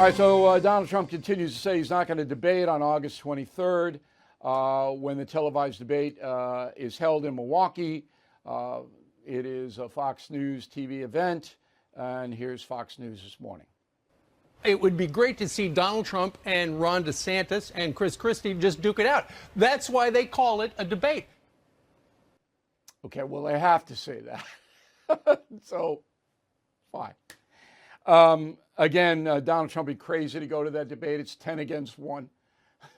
All right, so Donald Trump continues to say he's not going to debate on August 23rd when the televised debate is held in Milwaukee. It is a Fox News TV event, and here's Fox News this morning. It would be great to see Donald Trump and Ron DeSantis and Chris Christie just duke it out. That's why they call it a debate. Okay, well, they have to say that. So, fine. Again, Donald Trump would be crazy to go to that debate. It's 10 against 1.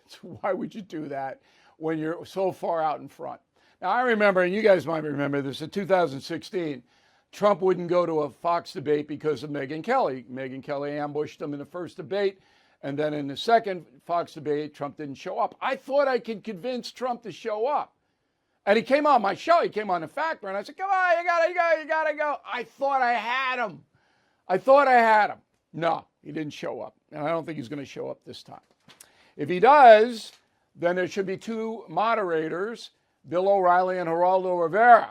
So why would you do that when you're so far out in front? Now, I remember, and you guys might remember this, in 2016, Trump wouldn't go to a Fox debate because of Megyn Kelly. Megyn Kelly ambushed him in the first debate, and then in the second Fox debate, Trump didn't show up. I thought I could convince Trump to show up. And he came on my show. He came on The Factor, and I said, come on, you gotta go. I thought I had him. No, he didn't show up. And I don't think he's going to show up this time. If he does, then there should be two moderators, Bill O'Reilly and Geraldo Rivera,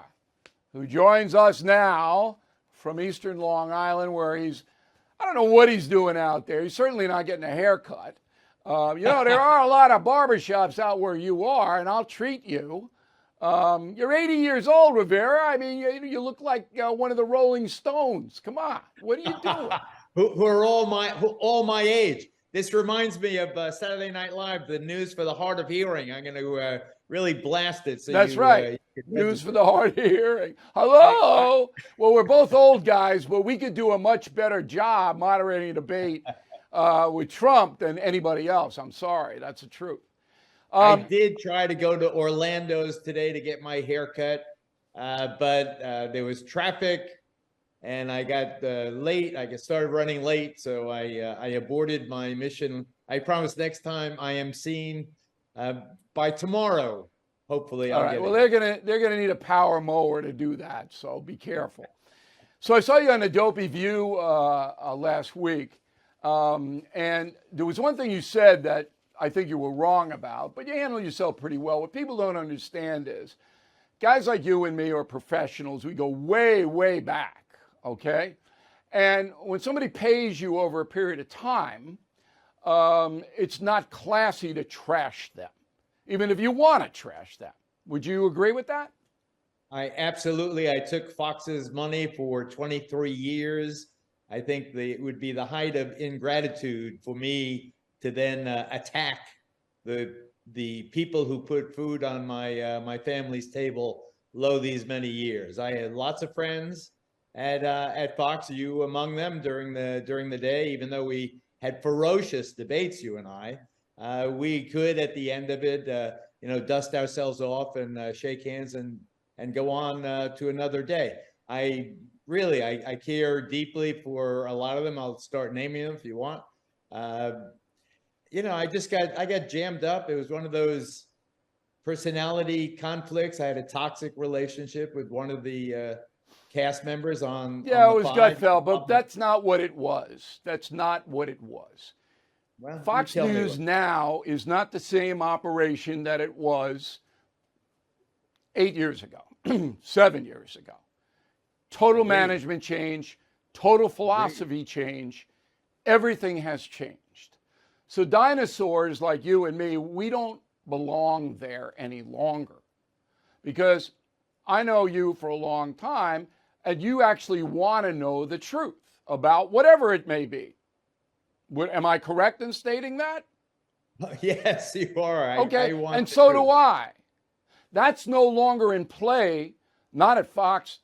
who joins us now from Eastern Long Island, where I don't know what he's doing out there. He's certainly not getting a haircut. There are a lot of barbershops out where you are, and I'll treat you. You're 80 years old, Rivera. I mean, you look like one of the Rolling Stones. Come on, what are you doing? who are all my age. This reminds me of Saturday Night Live, the news for the hard of hearing. I'm going to really blast it. So that's right. News for the hard of hearing. Hello. Well, we're both old guys, but we could do a much better job moderating a debate with Trump than anybody else. I'm sorry. That's the truth. I did try to go to Orlando's today to get my haircut, but there was traffic. And I got late. I started running late, so I aborted my mission. I promise next time I am seen by tomorrow. Hopefully, I'll get it. Well, they're gonna need a power mower to do that, so be careful. So I saw you on the Dopey View last week, and there was one thing you said that I think you were wrong about, but you handled yourself pretty well. What people don't understand is, guys like you and me are professionals. We go way, way back. Okay? And when somebody pays you over a period of time, it's not classy to trash them, even if you want to trash them. Would you agree with that? I took Fox's money for 23 years. I think it would be the height of ingratitude for me to then attack the people who put food on my family's table these many years. I had lots of friends at Fox, you among them during the day. Even though we had ferocious debates, you and I, we could at the end of it, dust ourselves off and shake hands and go on to another day. I care deeply for a lot of them. I'll start naming them if you want. I got jammed up. It was one of those personality conflicts. I had a toxic relationship with one of the cast members on. Yeah, it was Gutfeld, but that's not what it was. That's not what it was. Well, Fox News now is not the same operation that it was 8 years ago, 7 years ago. Total management change, total philosophy change. Everything has changed. So dinosaurs like you and me, we don't belong there any longer, because I know you for a long time, and you actually want to know the truth about whatever it may be. Am I correct in stating that? Yes, you are. Okay, and so do I. That's no longer in play, not at Fox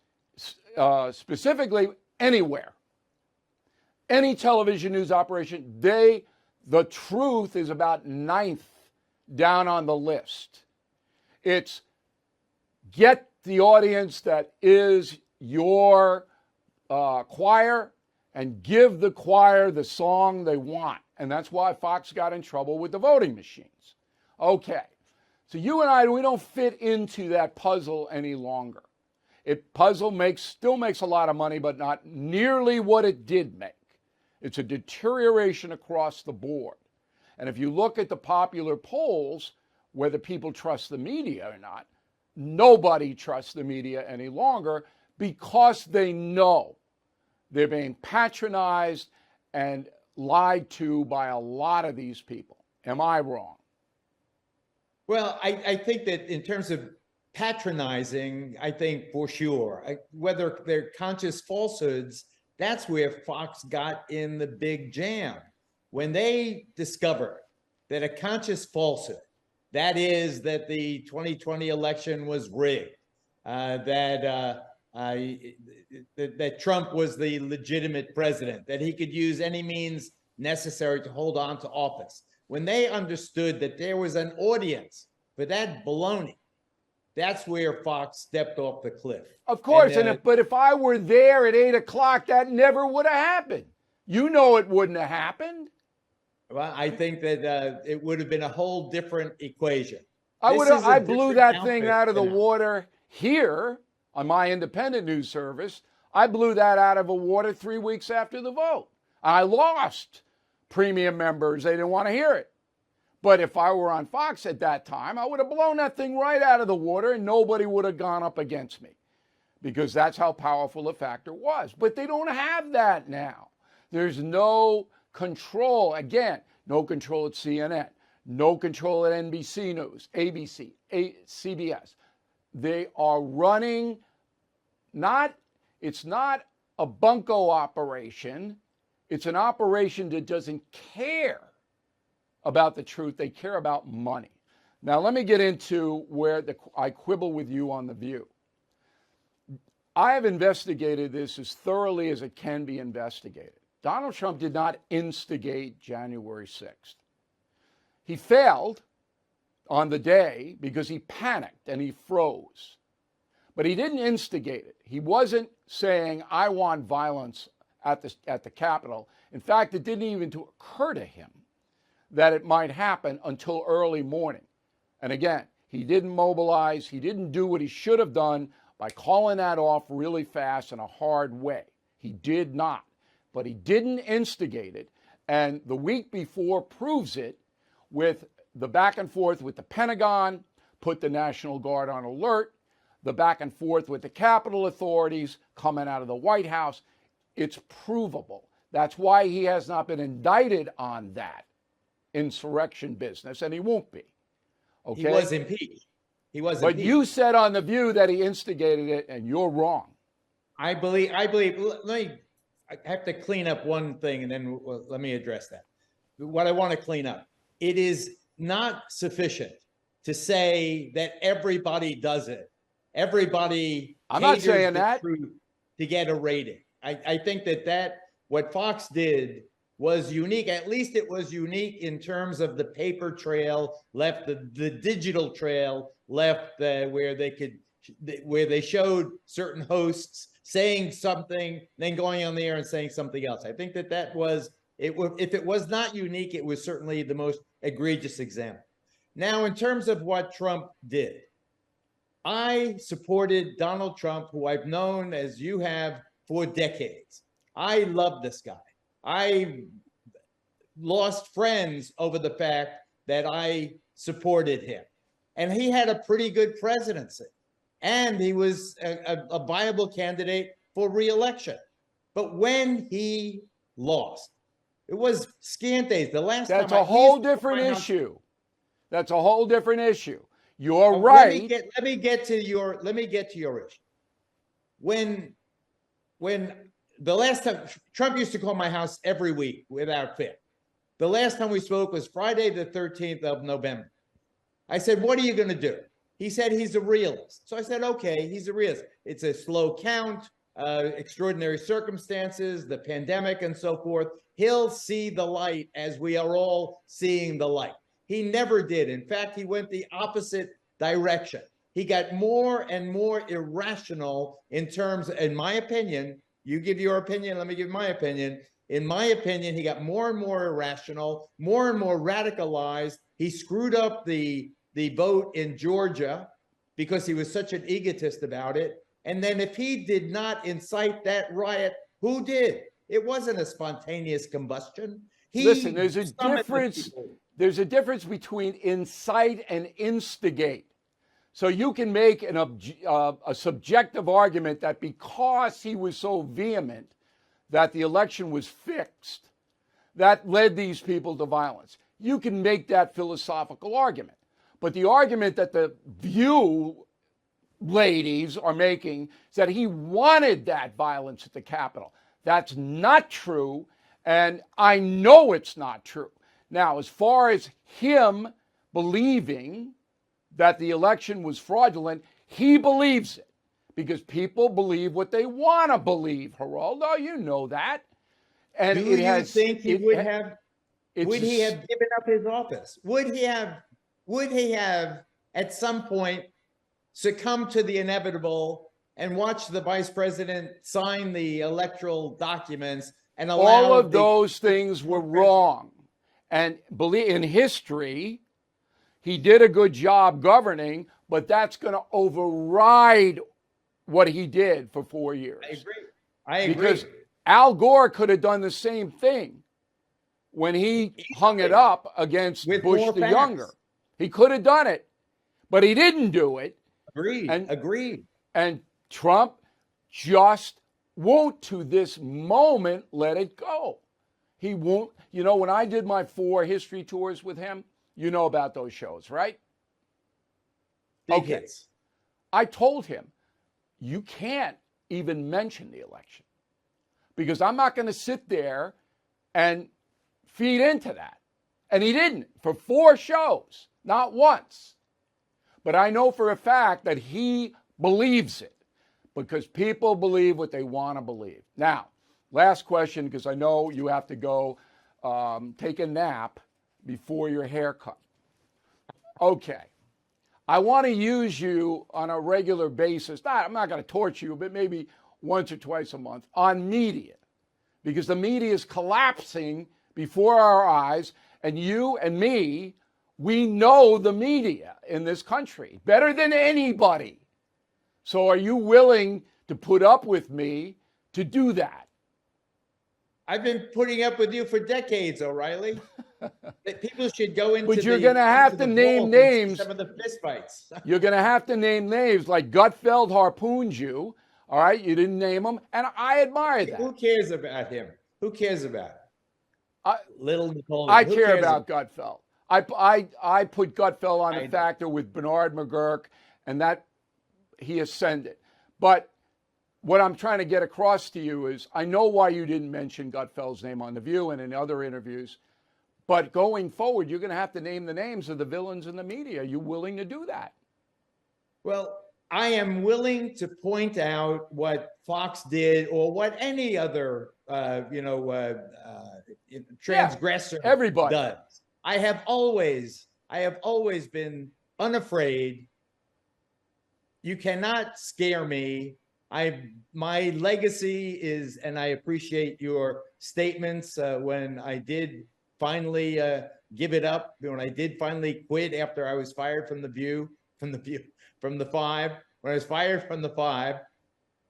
specifically, anywhere. Any television news operation, the truth is about ninth down on the list. It's get the audience that is your choir and give the choir the song they want. And that's why Fox got in trouble with the voting machines. Okay, so you and I, we don't fit into that puzzle any longer. Still makes a lot of money, but not nearly what it did make. It's a deterioration across the board. And if you look at the popular polls, whether people trust the media or not, nobody trusts the media any longer, because they know they're being patronized and lied to by a lot of these people. Am I wrong? Well, I think that in terms of patronizing, I think for sure, whether they're conscious falsehoods, that's where Fox got in the big jam. When they discovered that a conscious falsehood, that is that the 2020 election was rigged, that Trump was the legitimate president, that he could use any means necessary to hold on to office. When they understood that there was an audience for that baloney, that's where Fox stepped off the cliff. Of course, but if I were there at 8 o'clock, that never would have happened. You know it wouldn't have happened. Well, I think that it would have been a whole different equation. I blew that thing out of the water here on my independent news service. I blew that out of the water 3 weeks after the vote. I lost premium members. They didn't want to hear it. But if I were on Fox at that time, I would have blown that thing right out of the water and nobody would have gone up against me, because that's how powerful the factor was. But they don't have that now. There's no control. Again, no control at CNN, no control at NBC News, ABC, CBS. They are running, it's not a bunco operation. It's an operation that doesn't care about the truth. They care about money. Now, let me get into where I quibble with you on The View. I have investigated this as thoroughly as it can be investigated. Donald Trump did not instigate January 6th. He failed on the day because he panicked and he froze. But he didn't instigate it. He wasn't saying, I want violence at the Capitol. In fact, it didn't even occur to him that it might happen until early morning. And again, he didn't mobilize. He didn't do what he should have done by calling that off really fast in a hard way. He did not. But he didn't instigate it. And the week before proves it with the back and forth with the Pentagon, put the National Guard on alert, the back and forth with the Capitol authorities coming out of the White House. It's provable. That's why he has not been indicted on that insurrection business, and he won't be. Okay? He was impeached. But you said on The View that he instigated it, and you're wrong. I believe, I have to clean up one thing, and then let me address that. What I want to clean up, it is not sufficient to say that everybody does it. Everybody I'm not saying that to get a rating. I think that what Fox did was unique. At least it was unique in terms of the paper trail left, the digital trail left, where they showed certain hosts saying something, then going on the air and saying something else. I think that was it. If it was not unique, it was certainly the most egregious example. Now, in terms of what Trump did, I supported Donald Trump, who I've known, as you have, for decades. I love this guy. I lost friends over the fact that I supported him. And he had a pretty good presidency. And he was a viable candidate for re-election. But when he lost, it was scant days. The last That's time a whole different issue. That's a whole different issue. You're right. Let me get to your issue. When the last time Trump used to call my house every week without fail. The last time we spoke was Friday, the 13th of November. I said, what are you going to do? He said he's a realist. So I said, okay, he's a realist. It's a slow count, extraordinary circumstances, the pandemic and so forth. He'll see the light as we are all seeing the light. He never did. In fact, he went the opposite direction. He got more and more irrational in terms, in my opinion, you give your opinion, let me give my opinion. In my opinion, he got more and more irrational, more and more radicalized. He screwed up the vote in Georgia because he was such an egotist about it. And then if he did not incite that riot, who did? It wasn't a spontaneous combustion. Listen, there's a difference. There's a difference between incite and instigate. So you can make a subjective argument that because he was so vehement that the election was fixed, that led these people to violence. You can make that philosophical argument. But the argument that the View ladies are making is that he wanted that violence at the Capitol. That's not true, and I know it's not true. Now, as far as him believing that the election was fraudulent, he believes it because people believe what they want to believe, Geraldo. You know that. And do you think he would have given up his office? Would he have at some point succumbed to the inevitable and watched the vice president sign the electoral documents and allow all of those things were wrong? And believe in history, he did a good job governing, but that's going to override what he did for 4 years. I agree. Because Al Gore could have done the same thing when he hung it up against Bush the Younger. He could have done it, but he didn't do it. Agreed. And Trump just won't, to this moment, let it go. He won't. You know, when I did my 4 history tours with him, you know about those shows, right? Big hits. I told him, you can't even mention the election because I'm not going to sit there and feed into that. And he didn't for 4 shows, not once. But I know for a fact that he believes it because people believe what they want to believe. Now, last question, because I know you have to go take a nap before your haircut. Okay. I want to use you on a regular basis. I'm not going to torture you, but maybe once or twice a month on media because the media is collapsing before our eyes, and you and me, we know the media in this country better than anybody. So are you willing to put up with me to do that? I've been putting up with you for decades, O'Reilly. People should go into but you're going to have to name names. Some of the fistfights. You're going to have to name names like Gutfeld harpooned you. All right, you didn't name him, and I admire that. Who cares about him? Who cares about him? Little Napoleon. I care about Gutfeld. I put Gutfeld on a factor with Bernard McGurk, and that he ascended. But what I'm trying to get across to you is I know why you didn't mention Gutfeld's name on The View and in other interviews. But going forward, you're going to have to name the names of the villains in the media. Are you willing to do that? Well, I am willing to point out what Fox did or what any other, transgressor everybody does. I have always been unafraid. You cannot scare me. My legacy is, and I appreciate your statements when I did finally give it up, when I did finally quit after I was fired from the Five. When I was fired from the Five,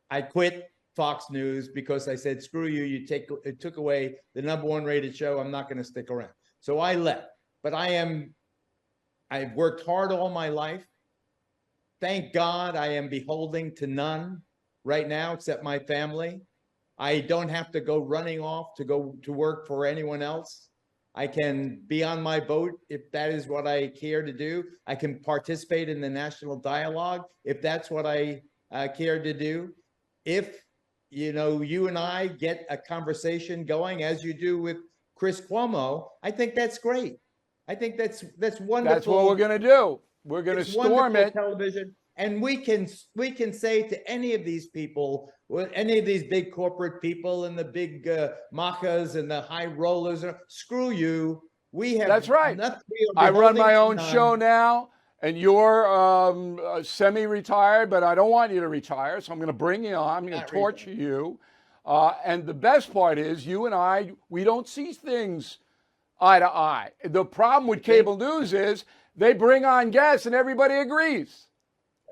I quit Fox News because I said, screw you, it took away the #1 rated show. I'm not going to stick around. So I left. But I've worked hard all my life. Thank God I am beholden to none right now except my family. I don't have to go running off to go to work for anyone else. I can be on my boat if that is what I care to do. I can participate in the national dialogue if that's what I care to do. If, you and I get a conversation going as you do with Chris Cuomo, I think that's great. I think that's wonderful. That's what we're going to do. We're going to storm it. Television. And we can say to any of these people, any of these big corporate people and the big machas and the high rollers, screw you. We have. That's right. I run my own show now, and you're semi-retired, but I don't want you to retire, so I'm going to bring you on. I'm going to torture you. And the best part is, you and I, we don't see things eye to eye. The problem with cable news is they bring on guests and everybody agrees.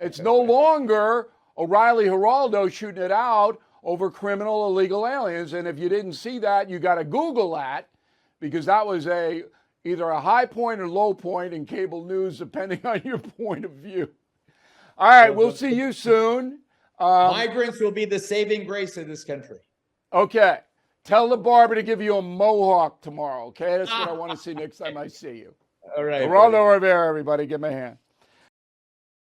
It's no longer O'Reilly Geraldo shooting it out over criminal illegal aliens. And if you didn't see that, you got to Google that because that was either a high point or low point in cable news, depending on your point of view. All right, we'll see you soon. Migrants will be the saving grace of this country. Okay. Tell the barber to give you a mohawk tomorrow, okay? That's what I want to see next time I see you. All right. Geraldo Rivera, everybody, give me a hand.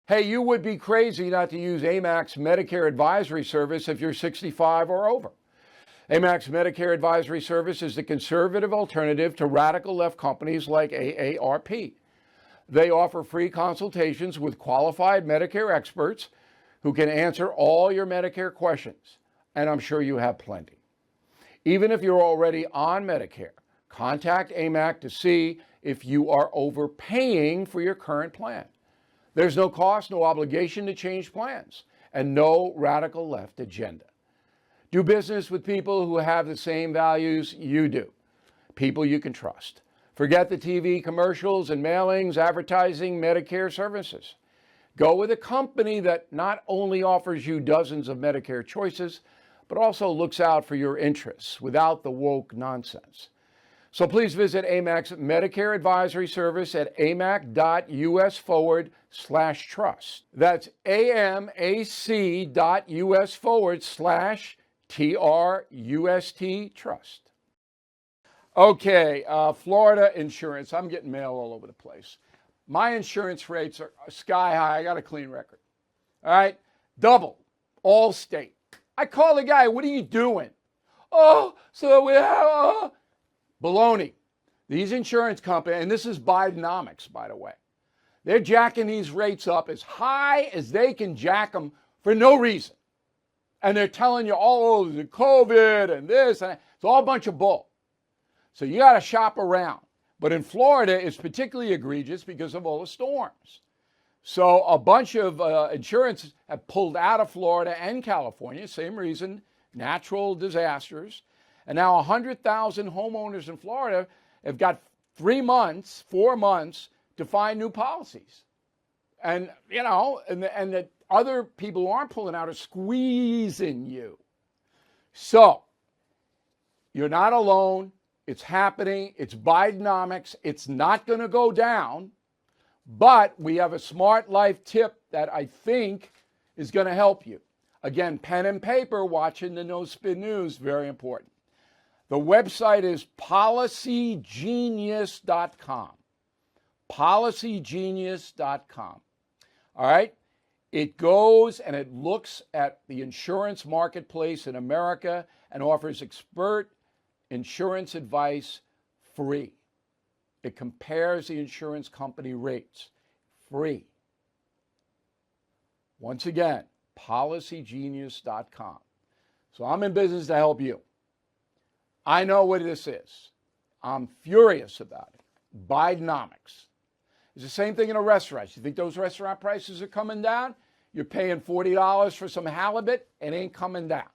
Hey, you would be crazy not to use AMAC's Medicare Advisory Service if you're 65 or over. AMAC's Medicare Advisory Service is the conservative alternative to radical left companies like AARP. They offer free consultations with qualified Medicare experts who can answer all your Medicare questions, and I'm sure you have plenty. Even if you're already on Medicare, contact AMAC to see if you are overpaying for your current plan. There's no cost, no obligation to change plans, and no radical left agenda. Do business with people who have the same values you do, people you can trust. Forget the TV commercials and mailings advertising Medicare services. Go with a company that not only offers you dozens of Medicare choices, but also looks out for your interests without the woke nonsense. So please visit AMAC's Medicare Advisory Service at amac.us/trust. That's amac.us/TRUST trust. Okay, Florida insurance. I'm getting mail all over the place. My insurance rates are sky high. I got a clean record. All right, double, all state. I call the guy, what are you doing? Oh, so we have, baloney. These insurance companies, and this is Bidenomics, by the way, they're jacking these rates up as high as they can jack them for no reason. And they're telling you, oh, the COVID and this, and it's all a bunch of bull. So you got to shop around. But in Florida, it's particularly egregious because of all the storms. So a bunch of insurance have pulled out of Florida and California, same reason, natural disasters. And now 100,000 homeowners in Florida have got 4 months to find new policies. And, you know, and the other people who aren't pulling out are squeezing you. So you're not alone. It's happening. It's Bidenomics. It's not going to go down. But we have a smart life tip that I think is going to help you. Again, pen and paper, watching the No Spin News, very important. The website is policygenius.com. Policygenius.com. All right? It goes and it looks at the insurance marketplace in America and offers expert insurance advice free. It compares the insurance company rates free. Once again, policygenius.com. So I'm in business to help you. I know what this is. I'm furious about it. Bidenomics. It's the same thing in a restaurant. You think those restaurant prices are coming down? You're paying $40 for some halibut, it ain't coming down.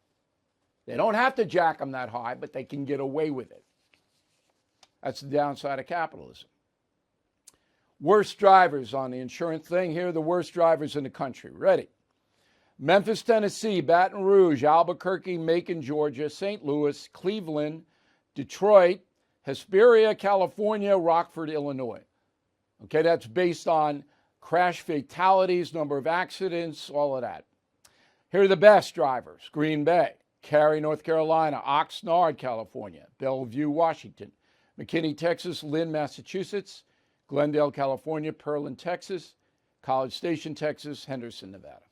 They don't have to jack them that high, but they can get away with it. That's the downside of capitalism. Worst drivers on the insurance thing. Here are the worst drivers in the country. Ready? Memphis, Tennessee, Baton Rouge, Albuquerque, Macon, Georgia, St. Louis, Cleveland, Detroit, Hesperia, California, Rockford, Illinois. Okay, that's based on crash fatalities, number of accidents, all of that. Here are the best drivers. Green Bay, Cary, North Carolina, Oxnard, California, Bellevue, Washington, McKinney, Texas, Lynn, Massachusetts, Glendale, California, Pearland, Texas, College Station, Texas, Henderson, Nevada.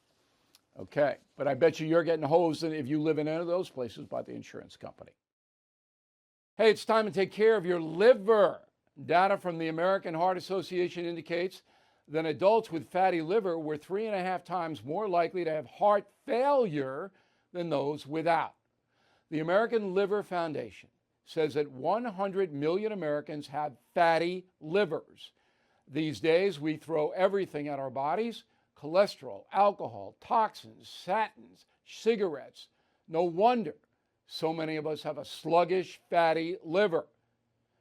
Okay, but I bet you're getting hosed if you live in any of those places by the insurance company. Hey, it's time to take care of your liver. Data from the American Heart Association indicates that adults with fatty liver were 3.5 times more likely to have heart failure than those without. The American Liver Foundation says that 100 million Americans have fatty livers. These days, we throw everything at our bodies: cholesterol, alcohol, toxins, statins, cigarettes. No wonder so many of us have a sluggish, fatty liver.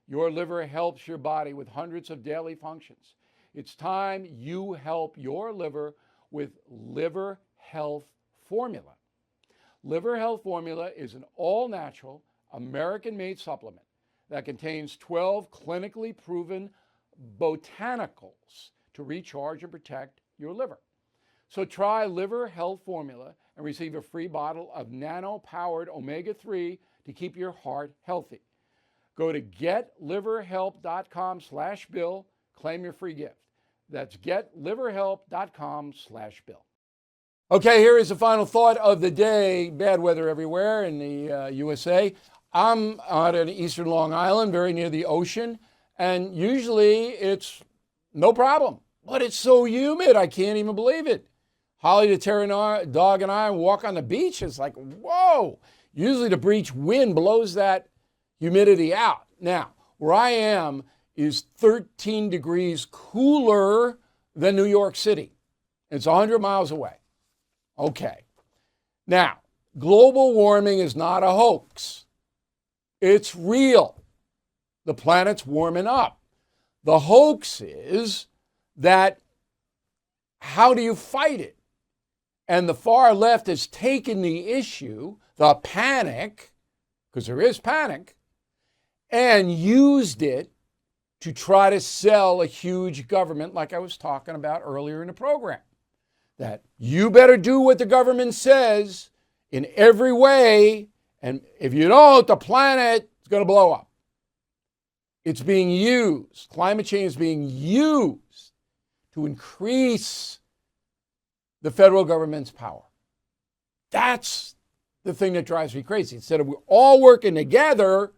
Your liver helps your body with hundreds of daily functions. It's time you help your liver with Liver Health Formula. Liver Health Formula is an all-natural, American-made supplement that contains 12 clinically proven botanicals to recharge and protect your liver. So try Liver Health Formula and receive a free bottle of nano-powered omega-3 to keep your heart healthy. Go to getliverhelp.com/Bill, claim your free gift. That's getliverhelp.com/Bill. Okay, here is the final thought of the day. Bad weather everywhere in the USA. I'm out in eastern Long Island, very near the ocean, and usually it's no problem. But it's so humid, I can't even believe it. Holly the terrier dog and I walk on the beach. It's like, whoa. Usually the beach wind blows that humidity out. Now, where I am is 13 degrees cooler than New York City. It's 100 miles away. Okay. Now, global warming is not a hoax. It's real. The planet's warming up. The hoax is that how do you fight it? And the far left has taken the issue, the panic, because there is panic, and used it to try to sell a huge government like I was talking about earlier in the program. That you better do what the government says in every way, and if you don't, the planet is going to blow up. It's being used. Climate change is being used to increase the federal government's power. That's the thing that drives me crazy. Instead of we're all working together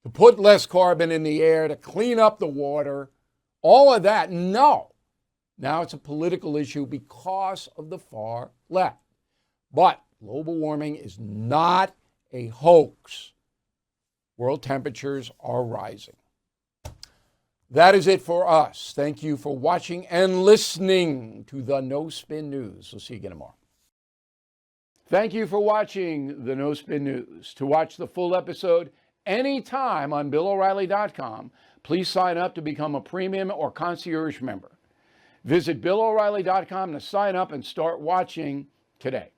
to put less carbon in the air, to clean up the water, all of that, no. Now it's a political issue because of the far left. But global warming is not a hoax. World temperatures are rising. That is it for us. Thank you for watching and listening to the No Spin News. We'll see you again tomorrow. Thank you for watching the No Spin News. To watch the full episode anytime on BillO'Reilly.com, please sign up to become a premium or concierge member. Visit BillO'Reilly.com to sign up and start watching today.